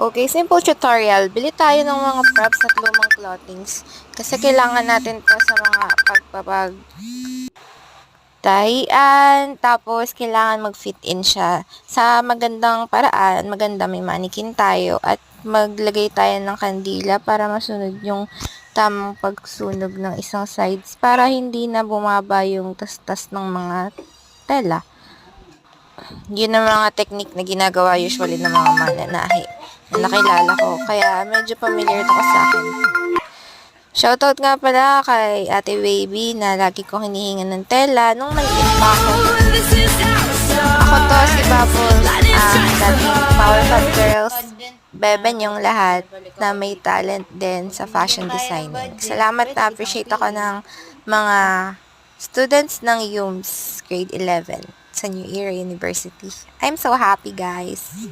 Okay, simple tutorial. Bili tayo ng mga props at lumang clothings. Kasi kailangan natin to sa mga pagpapag tahian, tapos kailangan mag-fit in siya. Sa magandang paraan, maganda may manikin tayo at maglagay tayo ng kandila para masunod yung tamang pagsunog ng isang sides para hindi na bumaba yung tastas ng mga tela. Yun ang mga technique na ginagawa usually ng mga mananahi na nakilala ko. Kaya medyo familiar ito sa akin. Shoutout nga pala kay Ate Baby na lagi kong hinihingan ng tela nung maliit pa ako. Ako to si Bubbles, dating Powerpuff Girls, beben yung lahat na may talent din sa fashion designing. Salamat na appreciate ako ng mga students ng UMS grade 11 sa New Era University. I'm so happy guys!